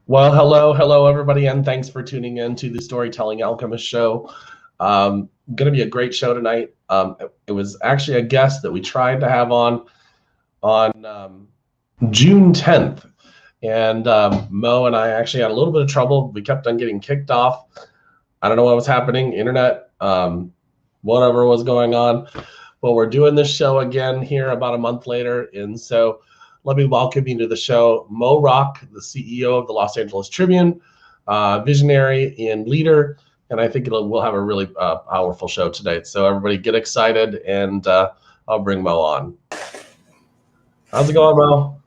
Hello, everybody, and thanks for tuning in to the Storytelling Alchemist Show. Going to be a great show tonight. It was actually a guest that we tried to have on June 10th, and Mo and I actually had a little bit of trouble. We kept on getting kicked off. I don't know what was happening, internet, whatever was going on. But we're doing this show again here about a month later, and so let me welcome you to the show, Mo Rock, the CEO of the Los Angeles Tribune, visionary and leader, and I think we'll have a really powerful show today. So everybody get excited, and I'll bring Mo on. How's it going, Mo?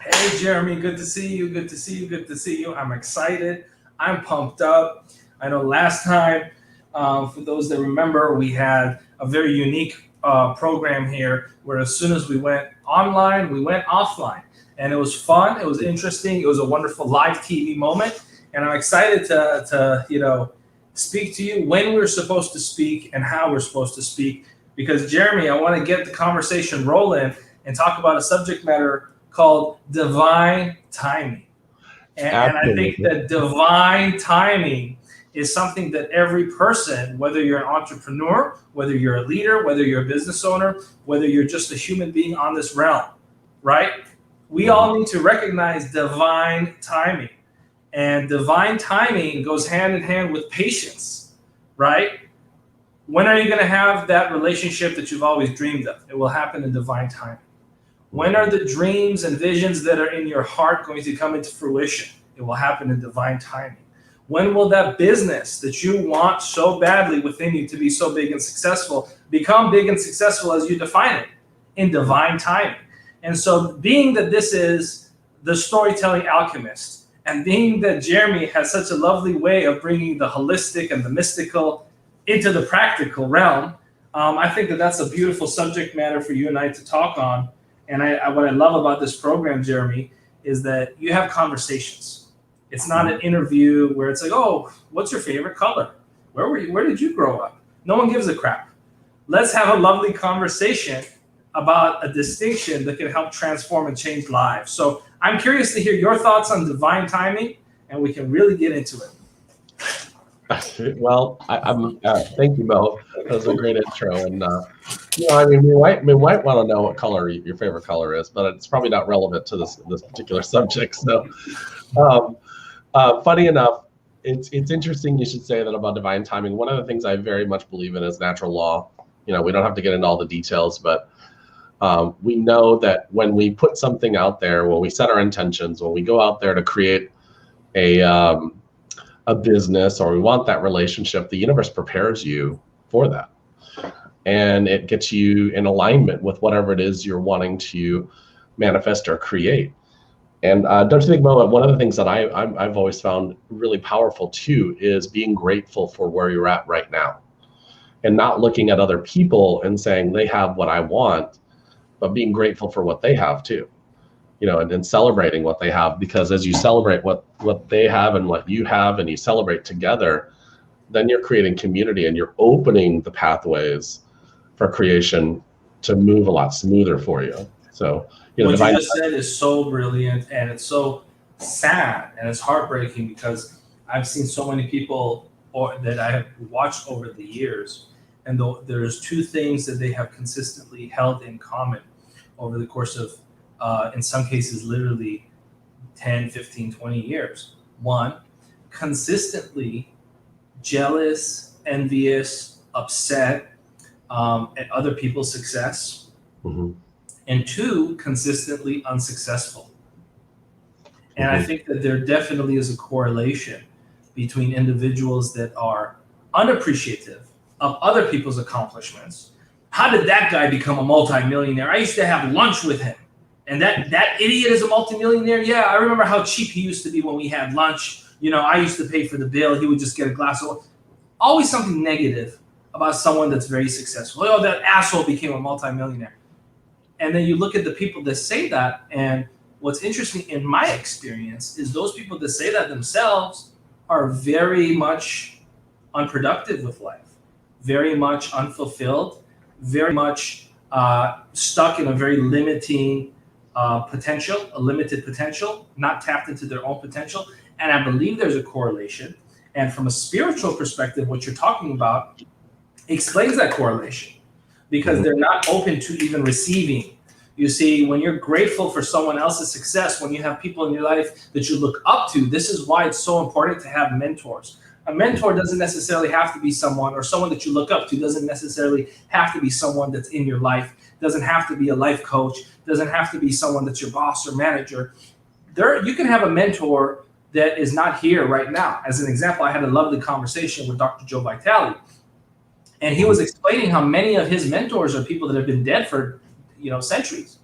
Hey, Jeremy, good to see you, good to see you, good to see you. I'm excited. I'm pumped up. I know last time, for those that remember, we had a very unique program here where as soon as we went online, we went offline. And it was fun. It was interesting. It was a wonderful live TV moment. And I'm excited to speak to you when we're supposed to speak and how we're supposed to speak. Because, Jeremy, I want to get the conversation rolling and talk about a subject matter called divine timing. And I think that divine timing is something that every person, whether you're an entrepreneur, whether you're a leader, whether you're a business owner, whether you're just a human being on this realm, right? We all need to recognize divine timing. And divine timing goes hand in hand with patience, right? When are you going to have that relationship that you've always dreamed of? It will happen in divine timing. When are the dreams and visions that are in your heart going to come into fruition? It will happen in divine timing. When will that business that you want so badly within you to be so big and successful become big and successful as you define it? In divine timing. And so being that this is the Storytelling Alchemist, and being that Jeremy has such a lovely way of bringing the holistic and the mystical into the practical realm, I think that that's a beautiful subject matter for you and I to talk on. And what I love about this program, Jeremy, is that you have conversations. It's not an interview where it's like, oh, what's your favorite color? Where were you? Where did you grow up? No one gives a crap. Let's have a lovely conversation about a distinction that can help transform and change lives. So I'm curious to hear your thoughts on divine timing, and we can really get into it. Well, thank you, Mo. That was a great intro, and we might want to know what color your favorite color is, but it's probably not relevant to this particular subject. So, funny enough, it's interesting you should say that about divine timing. One of the things I very much believe in is natural law. We don't have to get into all the details, but we know that when we put something out there, when we set our intentions, when we go out there to create a business, or we want that relationship, the universe prepares you for that. And it gets you in alignment with whatever it is you're wanting to manifest or create. And don't you think, Mo, one of the things that I've always found really powerful too is being grateful for where you're at right now, and not looking at other people and saying they have what I want, but being grateful for what they have too. And celebrating what they have, because as you celebrate what they have and what you have, and you celebrate together, then you're creating community and you're opening the pathways for creation to move a lot smoother for you. So, what you just said is so brilliant, and it's so sad, and it's heartbreaking, because I've seen so many people that I have watched over the years, and there's two things that they have consistently held in common over the course of in some cases, literally 10, 15, 20 years. One, consistently jealous, envious, upset at other people's success. Mm-hmm. And two, consistently unsuccessful. And I think that there definitely is a correlation between individuals that are unappreciative of other people's accomplishments. How did that guy become a multimillionaire? I used to have lunch with him. And that idiot is a multimillionaire? Yeah, I remember how cheap he used to be when we had lunch. I used to pay for the bill. He would just get a glass of water. Always something negative about someone that's very successful. Oh, that asshole became a multimillionaire. And then you look at the people that say that, and what's interesting in my experience is those people that say that themselves are very much unproductive with life, very much unfulfilled, very much stuck in a very limiting limited potential, not tapped into their own potential. And I believe there's a correlation. And from a spiritual perspective, what you're talking about explains that correlation, because they're not open to even receiving. You see, when you're grateful for someone else's success, when you have people in your life that you look up to, this is why it's so important to have mentors. A mentor doesn't necessarily have to be someone, or someone that you look up to doesn't necessarily have to be someone that's in your life, doesn't have to be a life coach, doesn't have to be someone that's your boss or manager. You can have a mentor that is not here right now. As an example, I had a lovely conversation with Dr. Joe Vitale, and he was explaining how many of his mentors are people that have been dead for, centuries.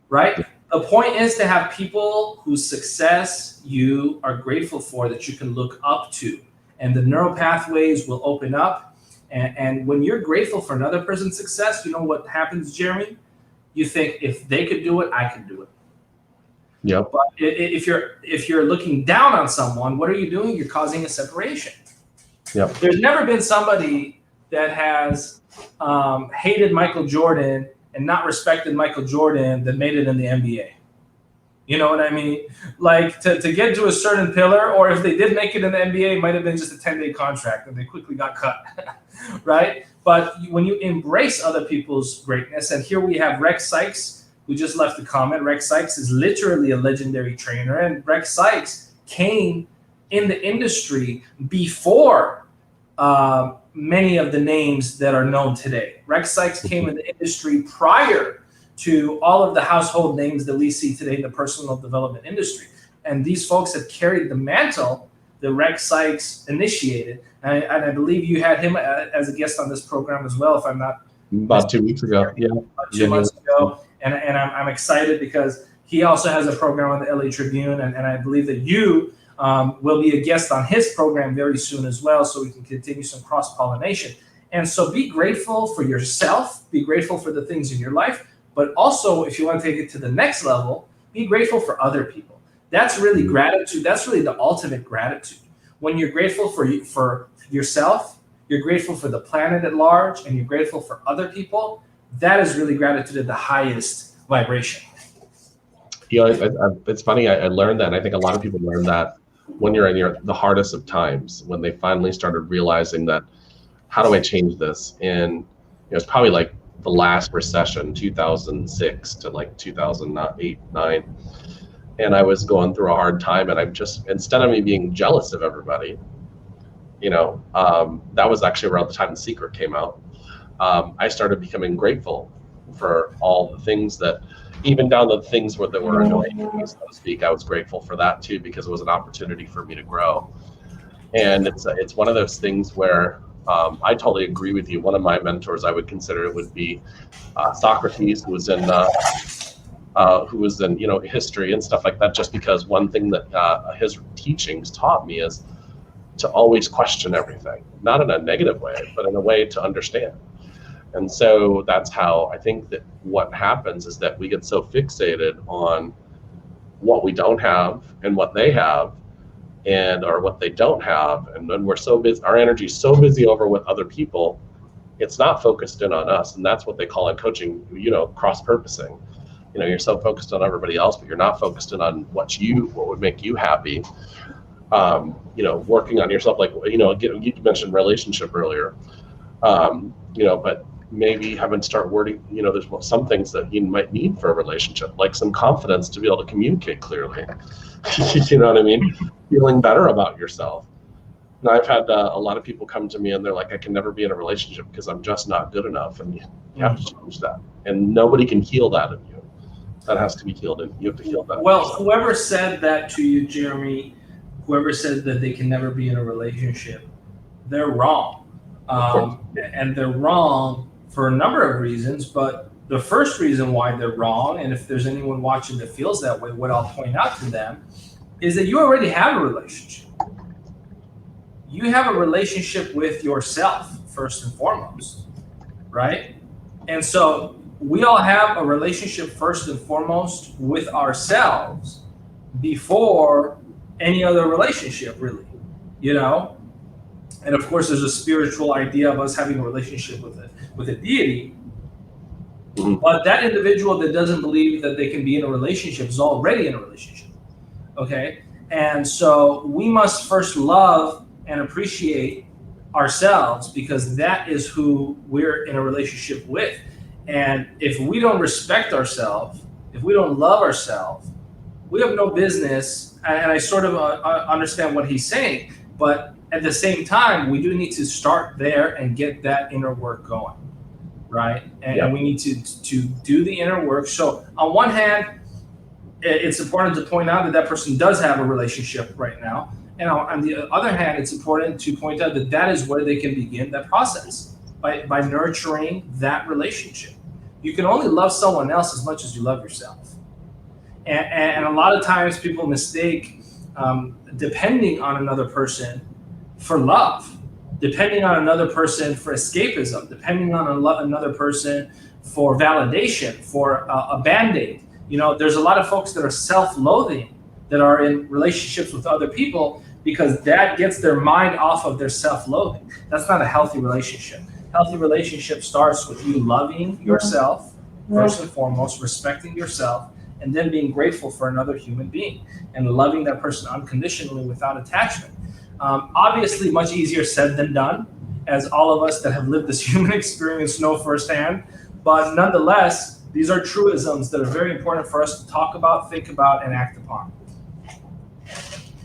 Right? The point is to have people whose success you are grateful for, that you can look up to, and the neural pathways will open up. And when you're grateful for another person's success, you know what happens, Jeremy? You think, if they could do it, I can do it. Yep. But if you're looking down on someone, what are you doing? You're causing a separation. Yep. There's never been somebody that has hated Michael Jordan and not respected Michael Jordan that made it in the NBA. You know what I mean? Like, to get to a certain pillar, or if they did make it in the NBA, it might have been just a 10-day contract and they quickly got cut, right? But when you embrace other people's greatness, and here we have Rex Sykes, who just left a comment. Rex Sykes is literally a legendary trainer, and Rex Sykes came in the industry before many of the names that are known today. Rex Sykes came in the industry prior to all of the household names that we see today in the personal development industry. And these folks have carried the mantle that Rex Sykes initiated. And I believe you had him as a guest on this program as well, if I'm not about 2 weeks ago. Yeah. About 2 months ago. And I'm excited because he also has a program on the LA Tribune. And I believe that you will be a guest on his program very soon as well, so we can continue some cross-pollination. And so be grateful for yourself, be grateful for the things in your life, but also, if you want to take it to the next level, be grateful for other people. That's really gratitude. That's really the ultimate gratitude. When you're grateful for yourself, you're grateful for the planet at large, and you're grateful for other people, that is really gratitude at the highest vibration. It's funny, I learned that, and I think a lot of people learn that when you're in the hardest of times, when they finally started realizing that, how do I change this? And it's probably like the last recession, 2006 to like 2008, 9. And I was going through a hard time, and I'm just, instead of me being jealous of everybody, that was actually around the time The Secret came out. I started becoming grateful for all the things that, even down to the things that were annoying me, so to speak. I was grateful for that too, because it was an opportunity for me to grow. And it's one of those things where I totally agree with you. One of my mentors, I would consider, it would be Socrates, who was in history and stuff like that. Just because one thing that his teachings taught me is to always question everything, not in a negative way, but in a way to understand. And so that's how I think that what happens is that we get so fixated on what we don't have and what they have, or what they don't have. And then we're so busy, our energy is so busy over with other people, it's not focused in on us. And that's what they call in coaching, cross-purposing. You're so focused on everybody else, but you're not focused in on what would make you happy. Working on yourself, like, you mentioned relationship earlier, but maybe having to start wording, there's some things that you might need for a relationship, like some confidence to be able to communicate clearly. You know what I mean? Feeling better about yourself. And I've had a lot of people come to me and they're like, I can never be in a relationship because I'm just not good enough. And you have to change that. And nobody can heal that in you. That has to be healed, and you have to heal that. Well, whoever said that to you, Jeremy, whoever said that they can never be in a relationship, they're wrong. And they're wrong for a number of reasons, but the first reason why they're wrong, and if there's anyone watching that feels that way, what I'll point out to them is that you already have a relationship. You have a relationship with yourself, first and foremost, right? And so we all have a relationship first and foremost with ourselves before any other relationship, really, And of course, there's a spiritual idea of us having a relationship with a deity. But that individual that doesn't believe that they can be in a relationship is already in a relationship. Okay? And so we must first love and appreciate ourselves, because that is who we're in a relationship with. And if we don't respect ourselves, if we don't love ourselves, we have no business. And I sort of understand what he's saying, but at the same time, we do need to start there and get that inner work going, right? And we need to do the inner work. So on one hand, it's important to point out that that person does have a relationship right now. And on the other hand, it's important to point out that that is where they can begin that process, by nurturing that relationship. You can only love someone else as much as you love yourself. And a lot of times people mistake depending on another person for love, depending on another person for escapism, depending on another person for validation, for a Band-Aid. You know, there's a lot of folks that are self-loathing, that are in relationships with other people, because that gets their mind off of their self-loathing. That's not a healthy relationship. Healthy relationship starts with you loving yourself, first and foremost, respecting yourself, and then being grateful for another human being and loving that person unconditionally without attachment. Obviously, much easier said than done, as all of us that have lived this human experience know firsthand. But nonetheless, these are truisms that are very important for us to talk about, think about, and act upon.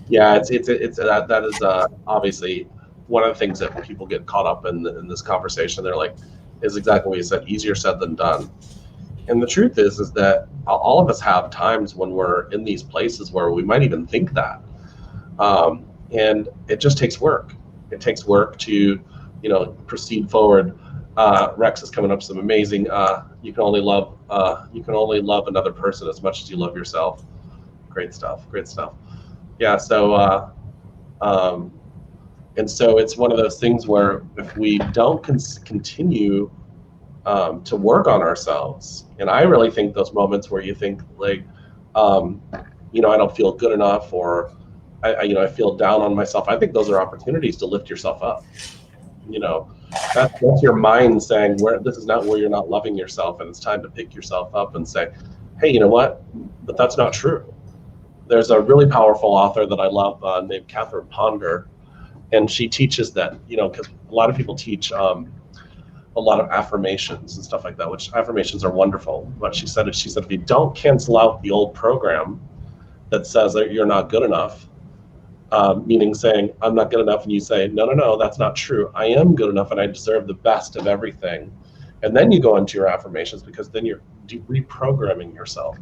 Yeah, that is obviously one of the things that people get caught up in this conversation. They're like, is exactly what you said, easier said than done. And the truth is that all of us have times when we're in these places where we might even think that. And it just takes work. It takes work to, proceed forward. Rex is coming up with some amazing. You can only love another person as much as you love yourself. Great stuff. Great stuff. Yeah. So, and so it's one of those things where if we don't continue to work on ourselves, and I really think those moments where you think like, I don't feel good enough, or I feel down on myself. I think those are opportunities to lift yourself up. That's your mind saying, this is not where you're not loving yourself, and it's time to pick yourself up and say, hey, you know what? But that's not true. There's a really powerful author that I love named Catherine Ponder, and she teaches that, because a lot of people teach a lot of affirmations and stuff like that, which affirmations are wonderful. But she said, if you don't cancel out the old program that says that you're not good enough, meaning saying, I'm not good enough, and you say, no, that's not true. I am good enough, and I deserve the best of everything. And then you go into your affirmations, because then you're reprogramming yourself.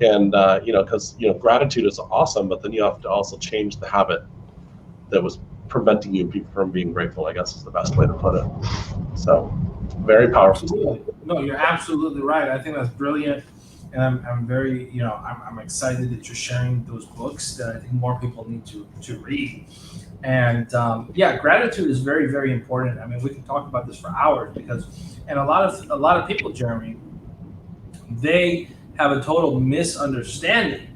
And, because, gratitude is awesome, but then you have to also change the habit that was preventing you from being grateful, I guess is the best way to put it. So, very powerful. Absolutely. No, you're absolutely right. I think that's brilliant. And I'm very, I'm excited that you're sharing those books that I think more people need to read. And gratitude is very, very important. I mean, we can talk about this for hours, and a lot of people, Jeremy, they have a total misunderstanding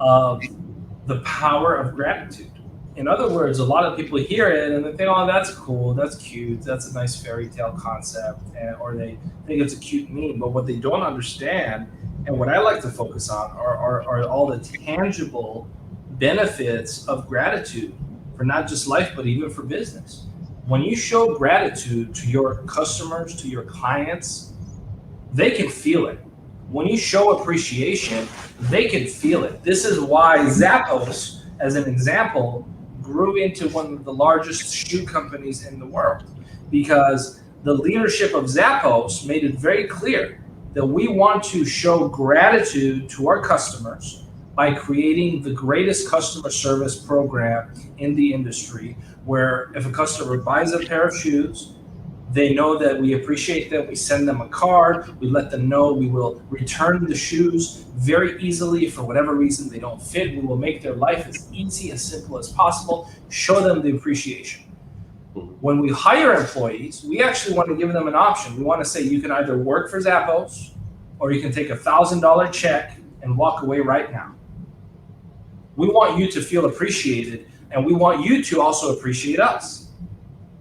of the power of gratitude. In other words, a lot of people hear it and they think, oh, that's cool, that's cute, that's a nice fairy tale concept, or they think it's a cute meme. But what they don't understand, and what I like to focus on, are all the tangible benefits of gratitude for not just life, but even for business. When you show gratitude to your customers, to your clients, they can feel it. When you show appreciation, they can feel it. This is why Zappos, as an example, grew into one of the largest shoe companies in the world, because the leadership of Zappos made it very clear that we want to show gratitude to our customers by creating the greatest customer service program in the industry, where if a customer buys a pair of shoes, they know that we appreciate them. We send them a card. We let them know we will return the shoes very easily. For whatever reason they don't fit, we will make their life as easy, as simple as possible. Show them the appreciation. When we hire employees, we actually want to give them an option. We want to say, you can either work for Zappos, or you can take $1,000 check and walk away right now. We want you to feel appreciated, and we want you to also appreciate us,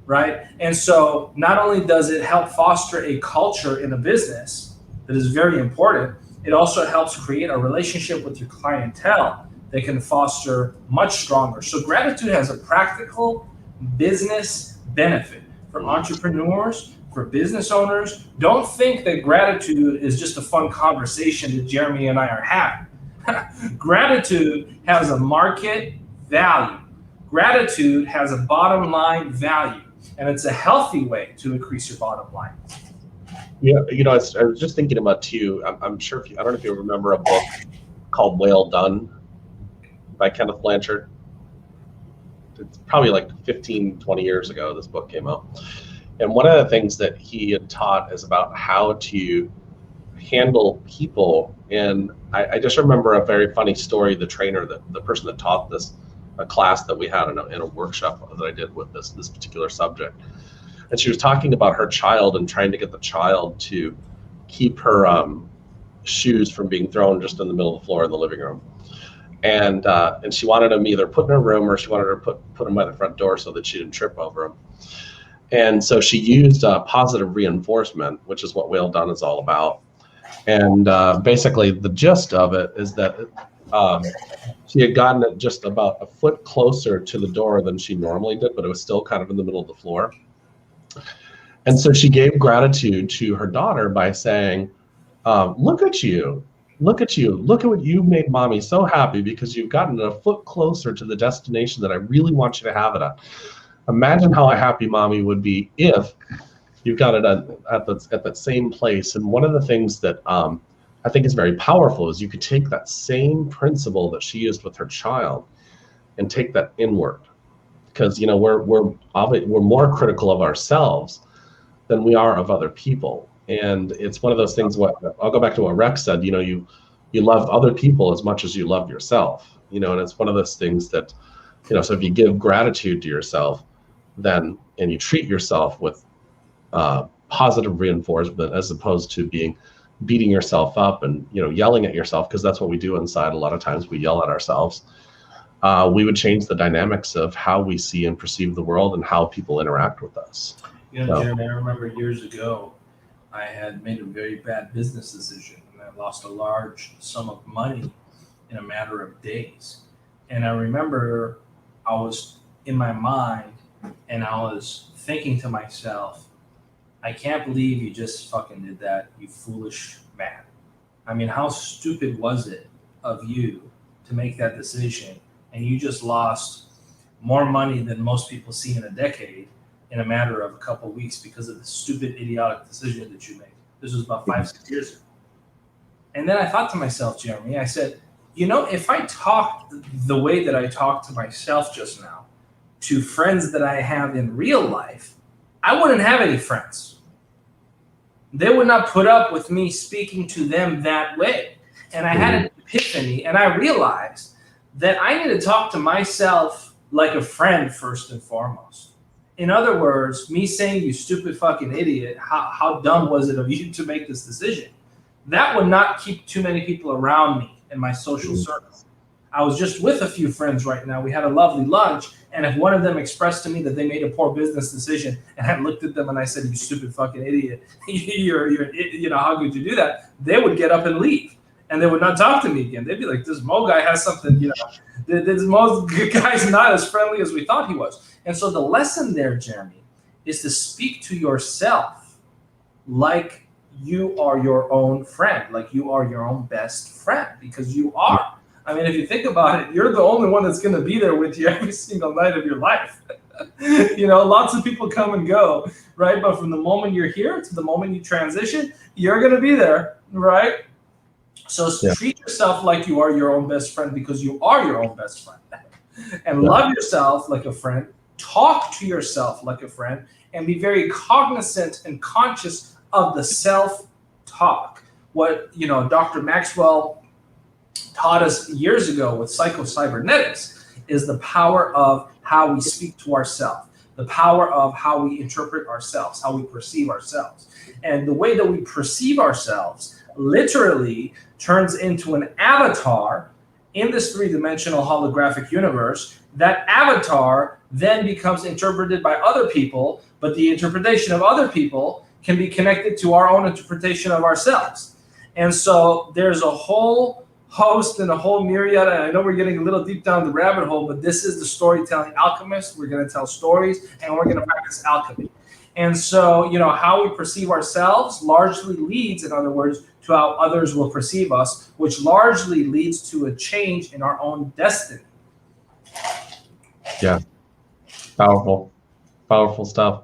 right? And so not only does it help foster a culture in a business that is very important, it also helps create a relationship with your clientele they can foster much stronger. So gratitude has a practical business benefit for entrepreneurs, for business owners. Don't think that gratitude is just a fun conversation that Jeremy and I are having. Gratitude has a market value. Gratitude has a bottom line value, and it's a healthy way to increase your bottom line. Yeah, I was just thinking about too. I'm sure I don't know if you remember a book called Whale Done by Kenneth Blanchard. It's probably like 15, 20 years ago this book came out. And one of the things that he had taught is about how to handle people. And I just remember a very funny story. The trainer, the person that taught this, a class that we had in a workshop that I did with this particular subject. And she was talking about her child and trying to get the child to keep her shoes from being thrown just in the middle of the floor in the living room. And she wanted them either put in her room or she wanted her to put them by the front door so that she didn't trip over them. And so she used positive reinforcement, which is what Whale Done is all about. And basically the gist of it is that she had gotten it just about a foot closer to the door than she normally did, but it was still kind of in the middle of the floor. And so she gave gratitude to her daughter by saying, look at you. Look at what you've made mommy so happy because you've gotten a foot closer to the destination that I really want you to have it at. Imagine how happy mommy would be if you got it at that same place. And one of the things that I think is very powerful is you could take that same principle that she used with her child and take that inward, because we're more critical of ourselves than we are of other people. And it's one of those things. I'll go back to what Rex said. You love other people as much as you love yourself. And it's one of those things that, so if you give gratitude to yourself, then and you treat yourself with positive reinforcement as opposed to beating yourself up and yelling at yourself, because that's what we do inside. A lot of times we yell at ourselves. We would change the dynamics of how we see and perceive the world and how people interact with us. Jeremy, I remember years ago, I had made a very bad business decision, and I lost a large sum of money in a matter of days. And I remember I was in my mind, and I was thinking to myself, I can't believe you just fucking did that, you foolish man. I mean, how stupid was it of you to make that decision? And you just lost more money than most people see in a decade in a matter of a couple of weeks because of the stupid, idiotic decision that you made. This was about 5-6 years ago. And then I thought to myself, Jeremy, I said, if I talked the way that I talked to myself just now to friends that I have in real life, I wouldn't have any friends. They would not put up with me speaking to them that way. And I had an epiphany, and I realized that I need to talk to myself like a friend first and foremost. In other words, me saying, you stupid fucking idiot, how dumb was it of you to make this decision? That would not keep too many people around me in my social circle. I was just with a few friends right now. We had a lovely lunch. And if one of them expressed to me that they made a poor business decision, and I looked at them and I said, you stupid fucking idiot, how could you do that? They would get up and leave. And they would not talk to me again. They'd be like, this Mo guy has something, this Mo guy's not as friendly as we thought he was. And so the lesson there, Jeremy, is to speak to yourself like you are your own friend, like you are your own best friend, because you are. I mean, if you think about it, you're the only one that's going to be there with you every single night of your life. Lots of people come and go, right? But from the moment you're here to the moment you transition, you're going to be there, right? So treat yourself like you are your own best friend, because you are your own best friend. And love yourself like a friend. Talk to yourself like a friend, and be very cognizant and conscious of the self-talk. What Dr. Maxwell taught us years ago with psycho-cybernetics is the power of how we speak to ourselves, the power of how we interpret ourselves, how we perceive ourselves. And the way that we perceive ourselves literally turns into an avatar in this three-dimensional holographic universe. That avatar then becomes interpreted by other people, but the interpretation of other people can be connected to our own interpretation of ourselves. And so there's a whole host and a whole myriad. And I know we're getting a little deep down the rabbit hole, but this is the Storytelling Alchemist. We're going to tell stories and we're going to practice alchemy. And so, how we perceive ourselves largely leads, in other words, to how others will perceive us, which largely leads to a change in our own destiny. Yeah. Powerful stuff.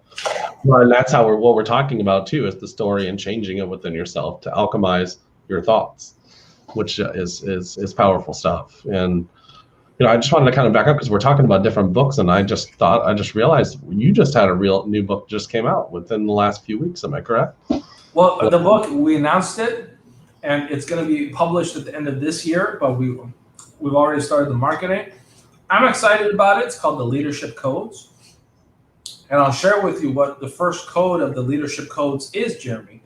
Well, and that's what we're talking about too, is the story and changing it within yourself to alchemize your thoughts, which is powerful stuff. And I just wanted to kind of back up because we're talking about different books, and I just realized you just had a real new book just came out within the last few weeks. Am I correct? Well, the book, we announced it, and it's going to be published at the end of this year, but we've already started the marketing. I'm excited about it. It's called The Leadership Codes. And I'll share with you what the first code of the Leadership Codes is, Jeremy.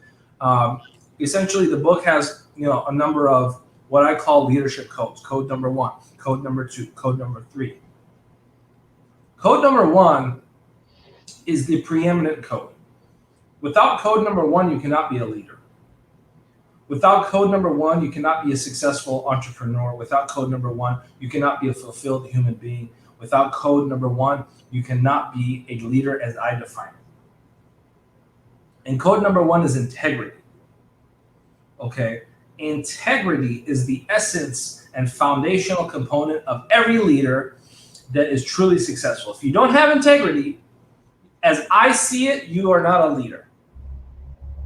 Essentially, the book has a number of what I call leadership codes. Code number 1, code number 2, code number 3. Code number 1 is the preeminent code. Without code number 1, you cannot be a leader. Without code number 1, you cannot be a successful entrepreneur. Without code number 1, you cannot be a fulfilled human being. Without code number 1, you cannot be a leader as I define it. And code number 1 is integrity. Okay? Integrity is the essence and foundational component of every leader that is truly successful. If you don't have integrity, as I see it, you are not a leader.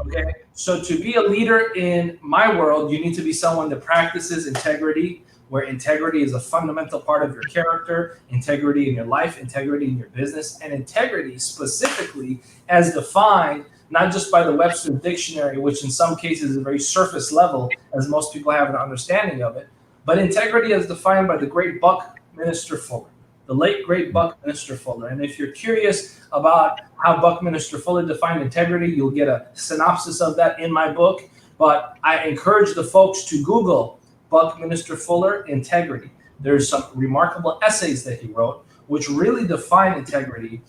Okay? So to be a leader in my world, you need to be someone that practices integrity, where integrity is a fundamental part of your character, integrity in your life, integrity in your business, and integrity specifically as defined not just by the Webster Dictionary, which in some cases is a very surface level, as most people have an understanding of it, but integrity as defined by the great Buckminster Fuller, the late great Buckminster Fuller. And if you're curious about how Buckminster Fuller defined integrity, you'll get a synopsis of that in my book. But I encourage the folks to Google Buckminster Fuller integrity. There's some remarkable essays that he wrote, which really define integrity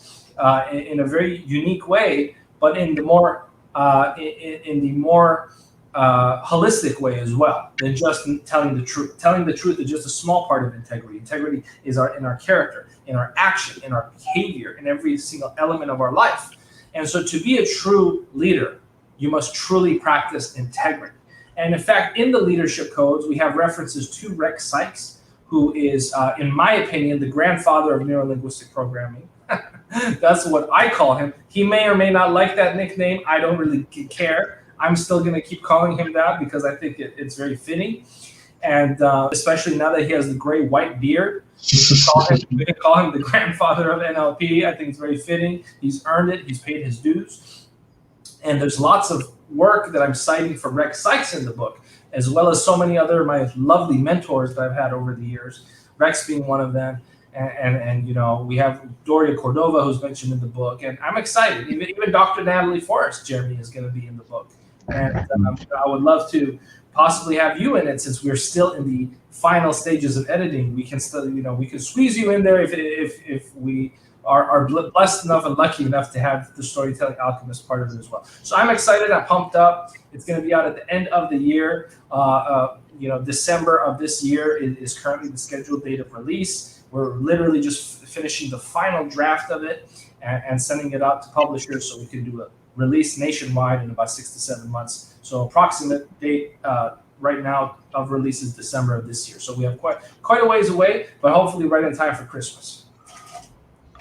in a very unique way, but in the more holistic way as well than just telling the truth. Telling the truth is just a small part of integrity. Integrity is in our character, in our action, in our behavior, in every single element of our life. And so to be a true leader, you must truly practice integrity. And in fact, in the leadership codes, we have references to Rex Sykes, who is, in my opinion, the grandfather of neurolinguistic programming. That's what I call him. He may or may not like that nickname. I don't really care. I'm still going to keep calling him that because I think it's very fitting. And especially now that he has the gray white beard, we can call him the grandfather of NLP. I think it's very fitting. He's earned it. He's paid his dues. And there's lots of work that I'm citing from Rex Sykes in the book, as well as so many other my lovely mentors that I've had over the years, Rex being one of them. And we have Doria Cordova, who's mentioned in the book, and I'm excited. Even Dr. Natalie Forrest, Jeremy, is going to be in the book, and I would love to possibly have you in it since we're still in the final stages of editing. We can still, we can squeeze you in there if we are blessed enough and lucky enough to have the Storytelling Alchemist part of it as well. So I'm excited. I'm pumped up. It's going to be out at the end of the year. December of this year is currently the scheduled date of release. We're literally just finishing the final draft of it and sending it out to publishers so we can do a release nationwide in about 6 to 7 months. So approximate date right now of release is December of this year. So we have quite a ways away, but hopefully right in time for Christmas.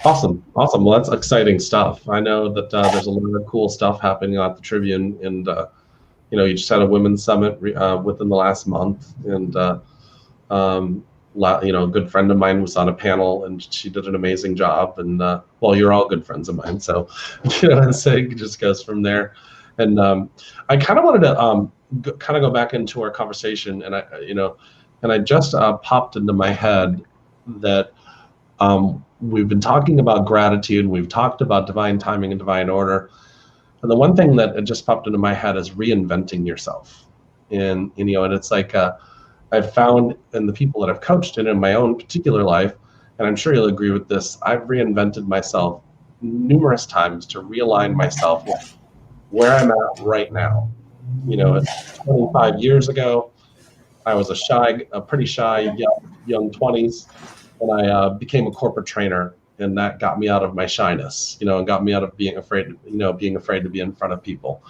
Awesome. Well, that's exciting stuff. I know that there's a lot of cool stuff happening at the Tribune, and you just had a women's summit within the last month, and a good friend of mine was on a panel, and she did an amazing job. And well, you're all good friends of mine, so so it just goes from there. And I kind of wanted to go back into our conversation, and I just popped into my head that we've been talking about gratitude, we've talked about divine timing and divine order, and the one thing that just popped into my head is reinventing yourself. And and it's like I've found in the people that I've coached and in my own particular life, and I'm sure you'll agree with this, I've reinvented myself numerous times to realign myself with where I'm at right now. 25 years ago, I was a pretty shy young 20s, and I became a corporate trainer, and that got me out of my shyness, and got me out of being afraid to be in front of people.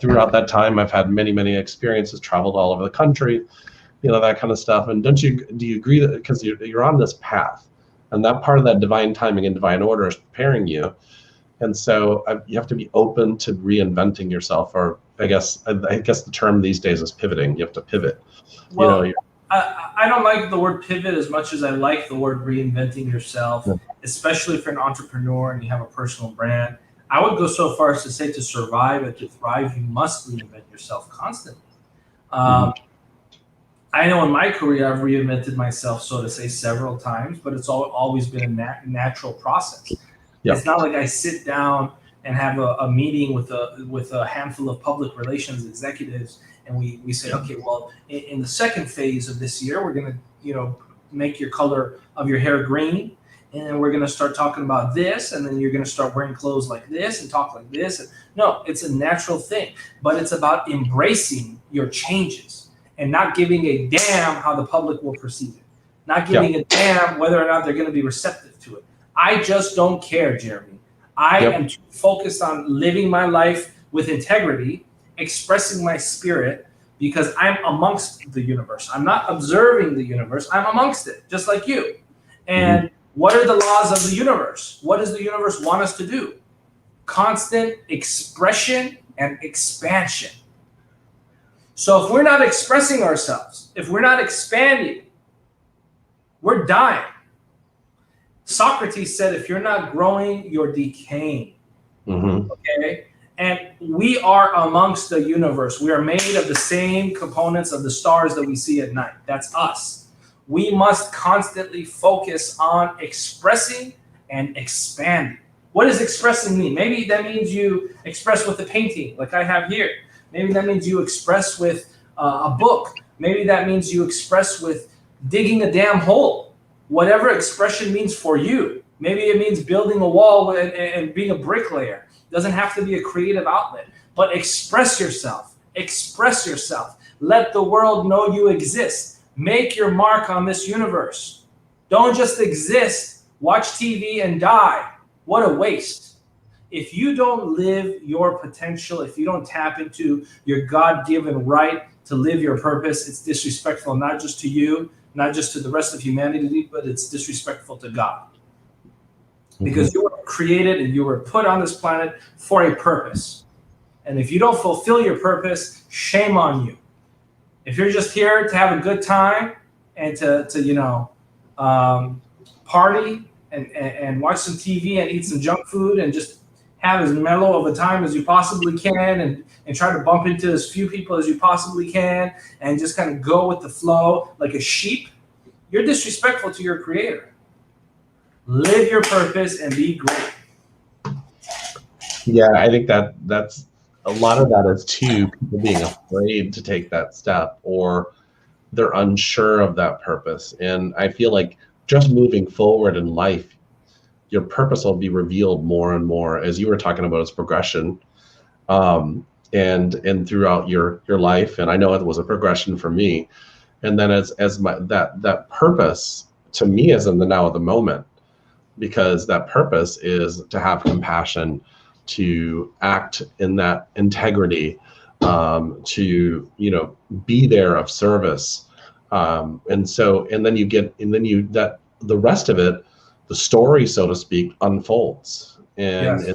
Throughout that time, I've had many experiences, traveled all over the country, that kind of stuff. And do you agree that because you're on this path, and that part of that divine timing and divine order is preparing you, and so you have to be open to reinventing yourself, or I guess the term these days is pivoting. You have to pivot. Well, I don't like the word pivot as much as I like the word reinventing yourself, especially if you're an entrepreneur and you have a personal brand. I would go so far as to say to survive and to thrive, you must reinvent yourself constantly. I know in my career, I've reinvented myself, so to say, several times, but it's always been a natural process. Yep. It's not like I sit down and have a meeting with a handful of public relations executives, and we say, okay, well, in the second phase of this year, we're going to, make your color of your hair green, and then we're going to start talking about this, and then you're going to start wearing clothes like this and talk like this. No, it's a natural thing, but it's about embracing your changes and not giving a damn how the public will perceive it, not giving a damn whether or not they're going to be receptive to it. I just don't care, Jeremy. I am too focused on living my life with integrity, expressing my spirit, because I'm amongst the universe. I'm not observing the universe. I'm amongst it, just like you. And what are the laws of the universe? What does the universe want us to do? Constant expression and expansion. So if we're not expressing ourselves, if we're not expanding, we're dying. Socrates said, if you're not growing, you're decaying. Okay? And we are amongst the universe. We are made of the same components of the stars that we see at night. That's us. We must constantly focus on expressing and expanding. What does expressing mean? Maybe that means you express with a painting, like I have here. Maybe that means you express with a book. Maybe that means you express with digging a damn hole. Whatever expression means for you. Maybe it means building a wall and being a bricklayer. It doesn't have to be a creative outlet. But express yourself. Express yourself. Let the world know you exist. Make your mark on this universe. Don't just exist, watch TV, and die. What a waste. If you don't live your potential, if you don't tap into your God-given right to live your purpose, it's disrespectful not just to you, not just to the rest of humanity, but it's disrespectful to God. Because you were created and you were put on this planet for a purpose. And if you don't fulfill your purpose, shame on you. If you're just here to have a good time and to party and watch some TV and eat some junk food and just have as mellow of a time as you possibly can and try to bump into as few people as you possibly can and just kind of go with the flow like a sheep, you're disrespectful to your creator. Live your purpose and be great. Yeah, I think that's a lot of that is too people being afraid to take that step, or they're unsure of that purpose. And I feel like just moving forward in life, your purpose will be revealed more and more, as you were talking about, its progression, and throughout your life. And I know it was a progression for me. And then as my that purpose to me is in the now of the moment, because that purpose is to have compassion, to act in that integrity, to be there of service, and then the rest of it, the story, so to speak, unfolds, and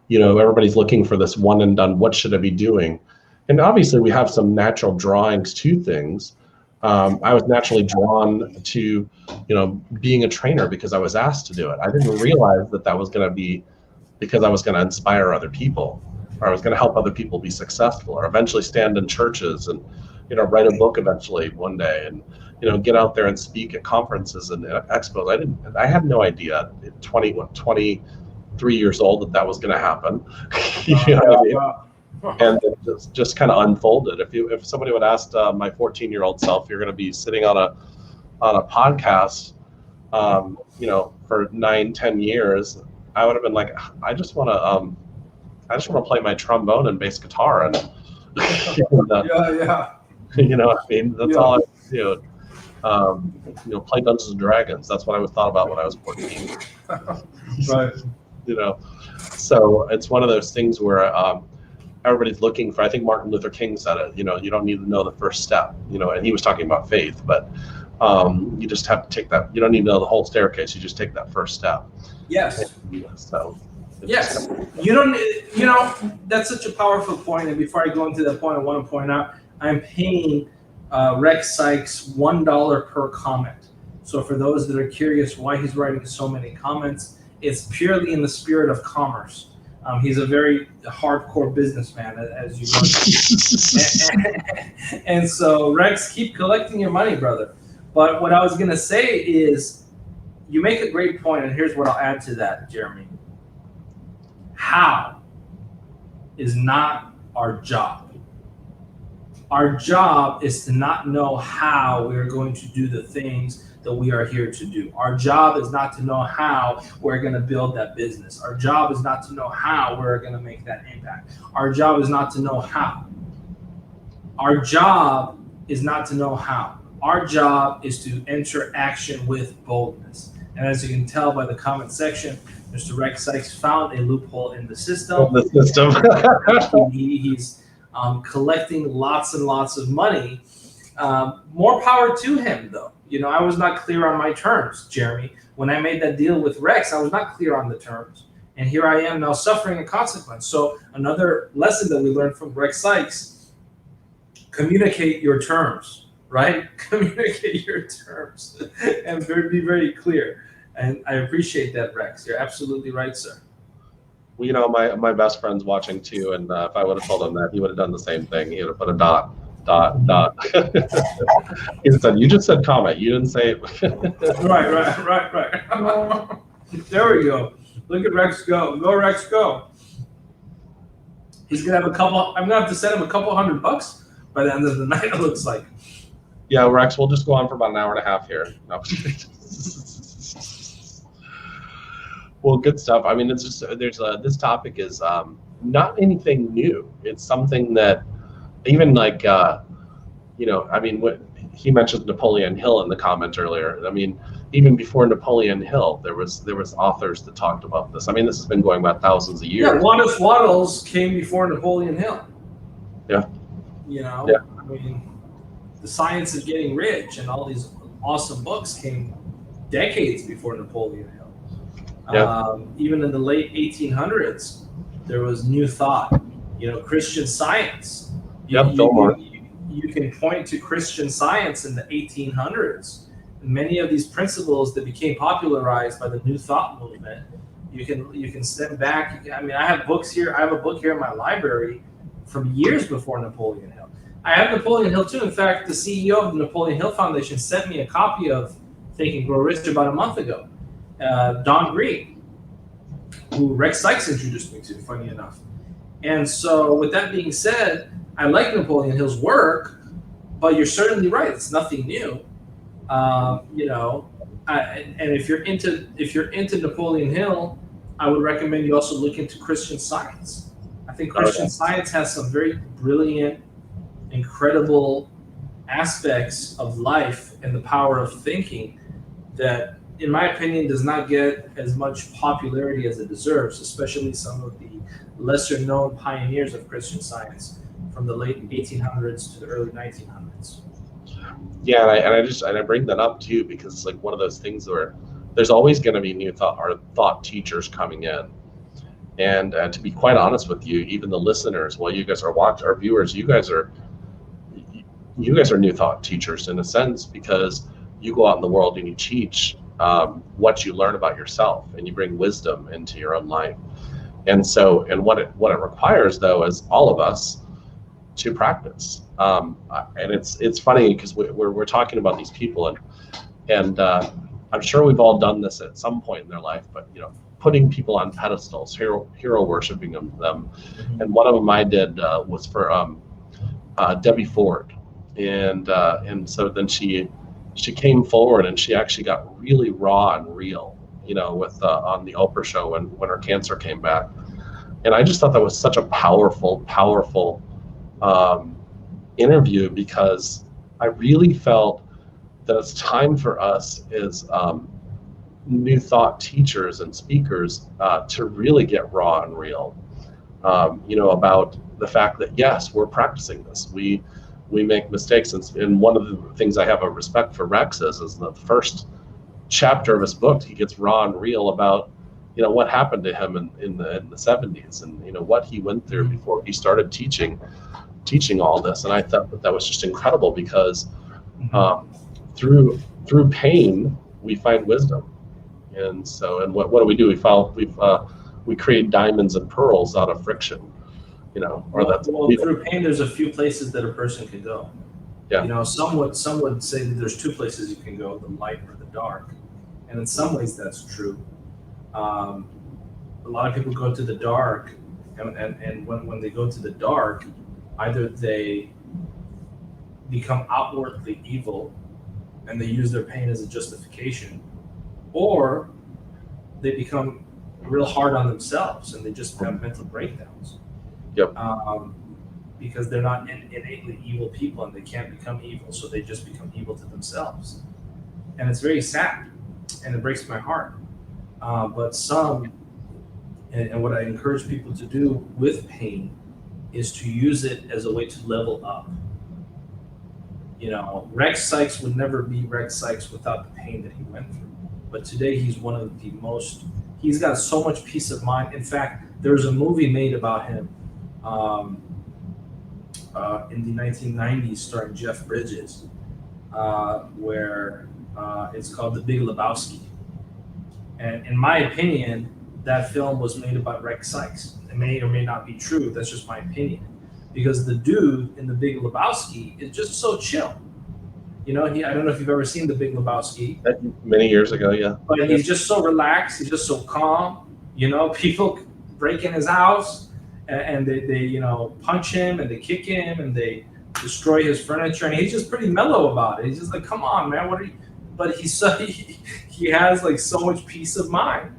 everybody's looking for this one and done. What should I be doing? And obviously, we have some natural drawings to things. I was naturally drawn to, being a trainer because I was asked to do it. I didn't realize that was going to be because I was going to inspire other people, or I was going to help other people be successful, or eventually stand in churches and, write a book eventually one day, and, get out there and speak at conferences and expos. I had no idea at 23 years old that was going to happen. And it just kind of unfolded. If somebody would ask my 14-year-old self, you're going to be sitting on a podcast, for 9-10 years, I would have been like, I just want to play my trombone and bass guitar, and You know what I mean? That's Yeah. all I do. Play Dungeons and Dragons. That's what I thought about when I was 14. Right. You know, so it's one of those things where everybody's looking for. I think Martin Luther King said it. You know, you don't need to know the first step. You know, and he was talking about faith, but you just have to take that. You don't need to know the whole staircase. You just take that first step. Yes. So. Yes. You don't. You know, that's such a powerful point. And before I go into that point, I want to point out I'm paying Rex Sykes $1 per comment. So for those that are curious why he's writing so many comments, it's purely in the spirit of commerce. He's a very hardcore businessman, as you know. And so, Rex, keep collecting your money, brother. But what I was going to say is, you make a great point, and here's what I'll add to that, Jeremy. How is not our job. Our job is to not know how we are going to do the things that we are here to do. Our job is not to know how we're going to build that business. Our job is not to know how we're going to make that impact. Our job is not to know how. Our job is not to know how. Our job is to enter action with boldness. And as you can tell by the comment section, Mr. Rex Sykes found a loophole in the system. He's collecting lots and lots of money. More power to him, though. You know, I was not clear on my terms, Jeremy. When I made that deal with Rex, I was not clear on the terms. And here I am now suffering a consequence. So another lesson that we learned from Rex Sykes, communicate your terms, right? Communicate your terms and be very clear. And I appreciate that, Rex. You're absolutely right, sir. Well, you know, my best friend's watching too, and if I would have told him that, he would have done the same thing. He would have put a dot. He said, "You just said comment. You didn't say it." Right. There we go. Look at Rex go. Go, Rex, go. He's gonna have a couple. I'm gonna have to send him a couple $100 by the end of the night. It looks like. Yeah, Rex. We'll just go on for about an hour and a half here. No. Well, good stuff. I mean, it's just this topic is not anything new. It's something that even like I mean, what he mentioned Napoleon Hill in the comment earlier. I mean, even before Napoleon Hill, there was authors that talked about this. I mean, this has been going about thousands of years. Yeah, Wallace Wattles came before Napoleon Hill. Yeah. You know, yeah. I mean, The Science of Getting Rich and all these awesome books came decades before Napoleon Hill. Yeah. Even in the late 1800s, there was New Thought. You know, Christian Science. You can point to Christian Science in the 1800s. Many of these principles that became popularized by the New Thought movement, you can step back. I mean, I have books here. I have a book here in my library from years before Napoleon Hill. I have Napoleon Hill too. In fact, the CEO of the Napoleon Hill Foundation sent me a copy of Think and Grow Rich about a month ago. Don Green, who Rex Sykes introduced me to, funny enough. And so with that being said, I like Napoleon Hill's work, but you're certainly right. It's nothing new. You know, and if you're into Napoleon Hill, I would recommend you also look into Christian Science. I think Christian Science has some very brilliant, incredible aspects of life and the power of thinking that, in my opinion, does not get as much popularity as it deserves, especially some of the lesser known pioneers of Christian Science from the late 1800s to the early 1900s. Yeah, and I bring that up too because it's like one of those things where there's always going to be new thought teachers coming in, and to be quite honest with you, even the listeners, while you guys are watching, our viewers, you guys are new thought teachers in a sense, because you go out in the world and you teach what you learn about yourself, and you bring wisdom into your own life. And so, and what it requires though is all of us to practice. And it's funny because we're talking about these people, and I'm sure we've all done this at some point in their life, but you know, putting people on pedestals, hero worshiping them. And one of them I did was for Debbie Ford, and so then she came forward and she actually got really raw and real, you know, with on the Oprah show when her cancer came back. And I just thought that was such a powerful interview because I really felt that it's time for us as new thought teachers and speakers to really get raw and real. About the fact that yes, we're practicing this. We make mistakes, and one of the things I have a respect for Rex is the first chapter of his book, he gets raw and real about what happened to him in the 70s, and what he went through before he started teaching all this. And I thought that was just incredible because through pain we find wisdom. And so, and what do we do? We create diamonds and pearls out of friction, through pain, there's a few places that a person can go. Yeah. Some would say that there's two places you can go: the light or the dark. And in some ways, that's true. A lot of people go to the dark, and when they go to the dark, either they become outwardly evil, and they use their pain as a justification, or they become real hard on themselves and they just have mental breakdowns. Yep. Because they're not innately evil people and they can't become evil, so they just become evil to themselves. And it's very sad and it breaks my heart. But and what I encourage people to do with pain is to use it as a way to level up. Rex Sykes would never be Rex Sykes without the pain that he went through. But today he's one of the he's got so much peace of mind. In fact, there was a movie made about him in the 1990s starring Jeff Bridges, where it's called The Big Lebowski. And in my opinion, that film was made about Rex Sykes. It may or may not be true. That's just my opinion. Because the dude in The Big Lebowski is just so chill. I don't know if you've ever seen The Big Lebowski. Many years ago, yeah. But he's just so relaxed. He's just so calm. People break in his house and they punch him and they kick him and they destroy his furniture. And he's just pretty mellow about it. He's just like, come on, man, what are you? But he has like so much peace of mind.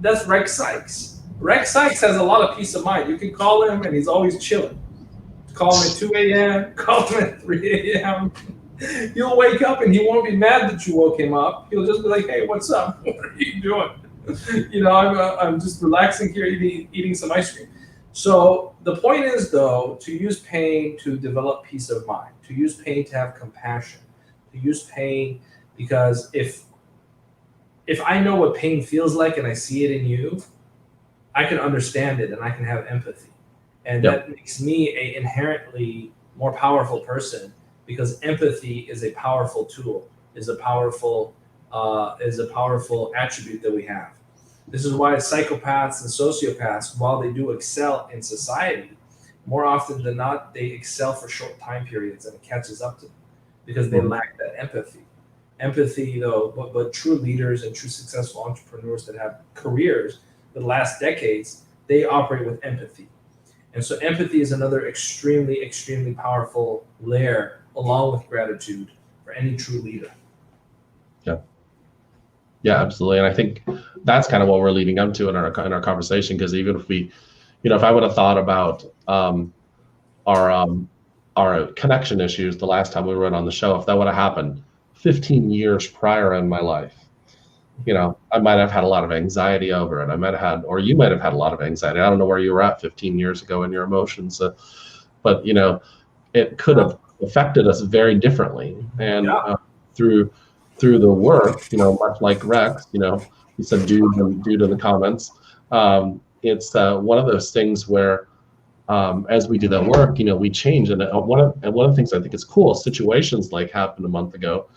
That's Rex Sykes. Rex Sykes has a lot of peace of mind. You can call him and he's always chilling. Call him at 2 a.m., call him at 3 a.m. He'll wake up and he won't be mad that you woke him up. He'll just be like, hey, what's up? What are you doing? I'm just relaxing here, eating some ice cream. So the point is, though, to use pain to develop peace of mind, to use pain to have compassion, to use pain because if I know what pain feels like and I see it in you, I can understand it and I can have empathy. And that makes me an inherently more powerful person because empathy is a powerful tool, is a powerful attribute that we have. This is why psychopaths and sociopaths, while they do excel in society, more often than not, they excel for short time periods and it catches up to them because they lack that empathy. Empathy, though, but true leaders and true successful entrepreneurs that have careers that last decades, they operate with empathy. And so empathy is another extremely, extremely powerful layer along with gratitude for any true leader. Yeah, absolutely. And I think that's kind of what we're leading up to in our conversation, because even if we, if I would have thought about our connection issues the last time we were on the show, if that would have happened 15 years prior in my life, I might have had a lot of anxiety over it. I might have had, or you might have had a lot of anxiety. I don't know where you were at 15 years ago in your emotions, but it could have affected us very differently. And through the work, much like Rex, he said dude in the comments. It's one of those things where as we do that work, we change. And one of the things I think is cool, situations like happened a month ago,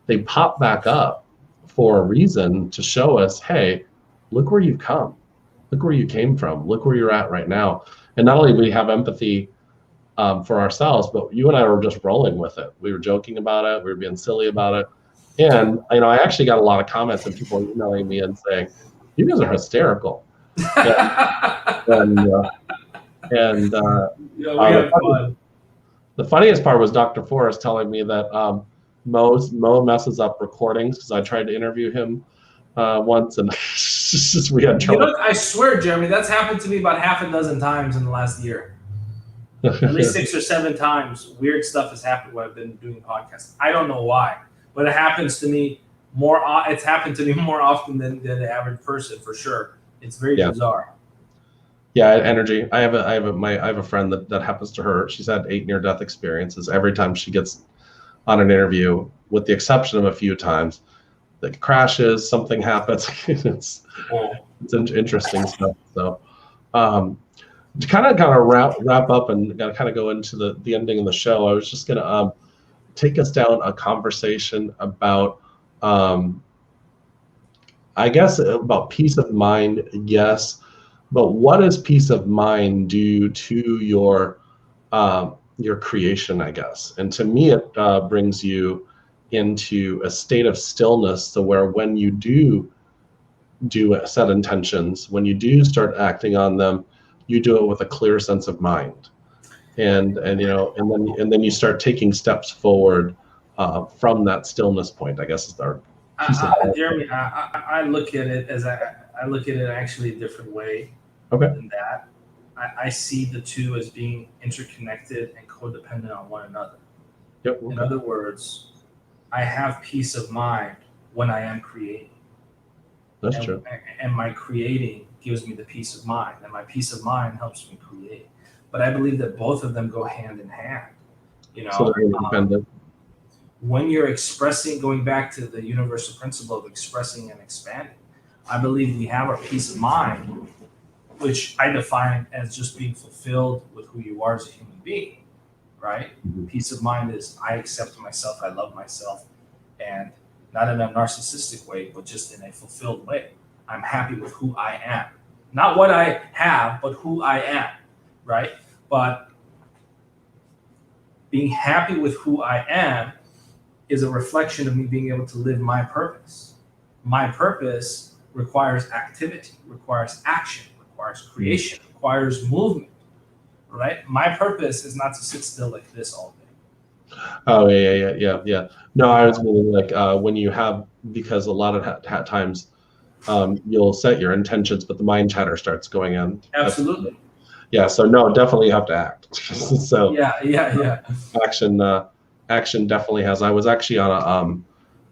they pop back up for a reason to show us, hey, look where you've come. Look where you came from. Look where you're at right now. And not only do we have empathy for ourselves, but you and I were just rolling with it. We were joking about it. We were being silly about it. And, I actually got a lot of comments and people emailing me and saying, you guys are hysterical. The funniest part was Dr. Forrest telling me that Mo messes up recordings because I tried to interview him once and we had trouble. I swear, Jeremy, that's happened to me about half a dozen times in the last year. At least 6 or 7 times, weird stuff has happened when I've been doing podcasts. I don't know why, but it happens to me more. It's happened to me more often than the average person, for sure. It's very bizarre. Yeah, energy. I have a friend that happens to her. She's had 8 near-death experiences. Every time she gets on an interview, with the exception of a few times, that crashes, something happens. it's interesting stuff. So, to kind of wrap up and kind of go into the ending of the show, I was just going to take us down a conversation about, I guess, about peace of mind. Yes, but what does peace of mind do to your creation, I guess? And to me, it brings you into a state of stillness, so where when you do set intentions, when you do start acting on them, you do it with a clear sense of mind, and then you start taking steps forward from that stillness point, I guess, is our Jeremy, I look at it as I look at it actually a different way. Okay. Than that. I see the two as being interconnected and codependent on one another. Yep. Okay. In other words, I have peace of mind when I am creating. That's true. And my creating gives me the peace of mind, and my peace of mind helps me create. But I believe that both of them go hand in hand. So they're independent. When you're expressing, going back to the universal principle of expressing and expanding, I believe we have our peace of mind, which I define as just being fulfilled with who you are as a human being, right? Mm-hmm. Peace of mind is I accept myself, I love myself, and not in a narcissistic way, but just in a fulfilled way. I'm happy with who I am. Not what I have, but who I am, right? But being happy with who I am is a reflection of me being able to live my purpose. My purpose requires activity, requires action, requires creation, requires movement, right? My purpose is not to sit still like this all day. Oh, yeah. No, I was meaning like when you have, because a lot of times you'll set your intentions, but the mind chatter starts going in. Absolutely. Yeah, so no, definitely you have to act. So yeah. Action definitely has. I was actually on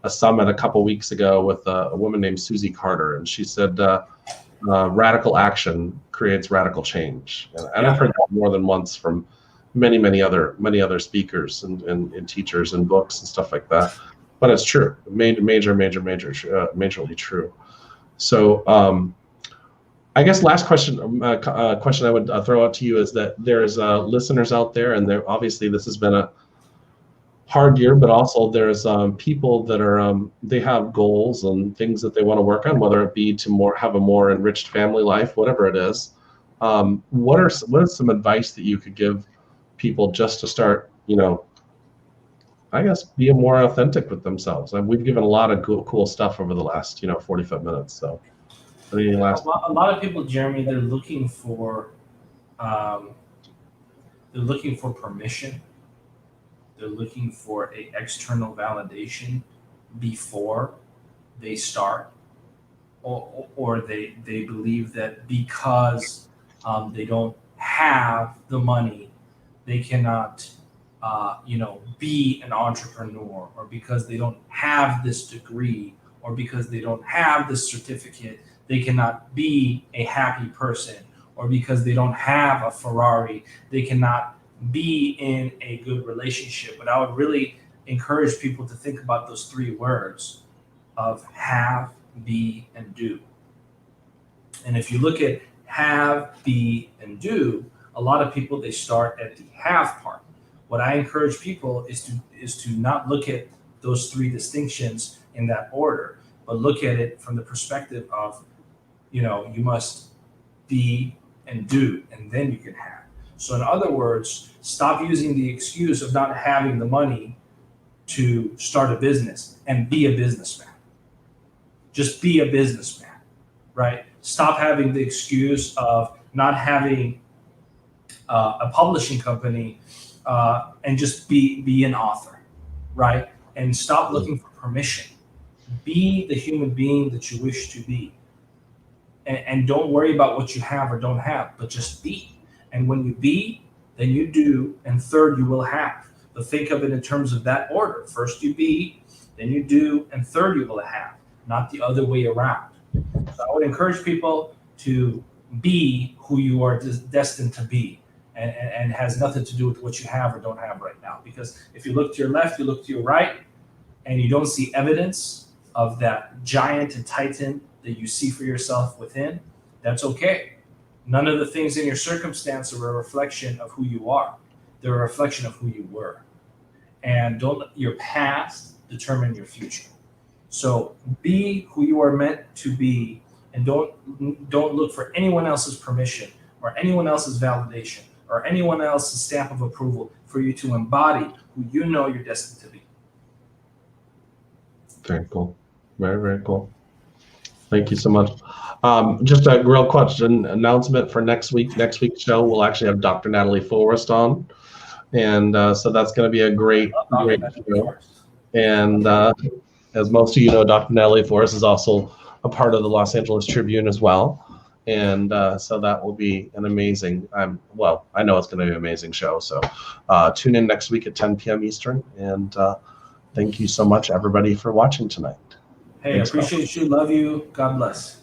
a summit a couple weeks ago with a woman named Susie Carter, and she said radical action creates radical change. And I've heard that more than once from many other speakers and teachers and books and stuff like that. But it's true, majorly true. So I guess last question I would throw out to you is that there's listeners out there, and obviously this has been a hard year, but also there's people that are they have goals and things that they want to work on, whether it be to have a more enriched family life, whatever it is. What is some advice that you could give people just to start, I guess, being more authentic with themselves? And we've given a lot of cool stuff over the last 45 minutes. So a lot of people, Jeremy, they're looking for permission. They're looking for an external validation before they start, or they believe that because they don't have the money, they cannot be an entrepreneur, or because they don't have this degree, or because they don't have this certificate, they cannot be a happy person, or because they don't have a Ferrari, they cannot be in a good relationship. But I would really encourage people to think about those 3 words of have, be, and do. And if you look at have, be, and do, a lot of people, they start at the have part. What I encourage people is to not look at those 3 distinctions in that order, but look at it from the perspective of, you must be and do, and then you can have. So in other words, stop using the excuse of not having the money to start a business and be a businessman. Just be a businessman, right? Stop having the excuse of not having a publishing company and just be an author, right? And stop looking for permission. Be the human being that you wish to be. And don't worry about what you have or don't have, but just be. And when you be, then you do, and third, you will have. But think of it in terms of that order. First you be, then you do, and third you will have, not the other way around. So I would encourage people to be who you are destined to be, and has nothing to do with what you have or don't have right now. Because if you look to your left, you look to your right, and you don't see evidence of that giant and titan that you see for yourself within, that's okay. None of the things in your circumstance are a reflection of who you are. They're a reflection of who you were. And don't let your past determine your future. So be who you are meant to be, and don't look for anyone else's permission or anyone else's validation or anyone else's stamp of approval for you to embody who you know you're destined to be. Very cool. Very, very cool. Thank you so much. Just a real question announcement for next week. Next week's show, we'll actually have Dr. Natalie Forrest on. And so that's going to be a great show. And as most of you know, Dr. Natalie Forrest is also a part of the Los Angeles Tribune as well. And so that will be an amazing, I know it's going to be an amazing show. So tune in next week at 10 p.m. Eastern. And thank you so much, everybody, for watching tonight. Hey, I appreciate you. Love you. God bless.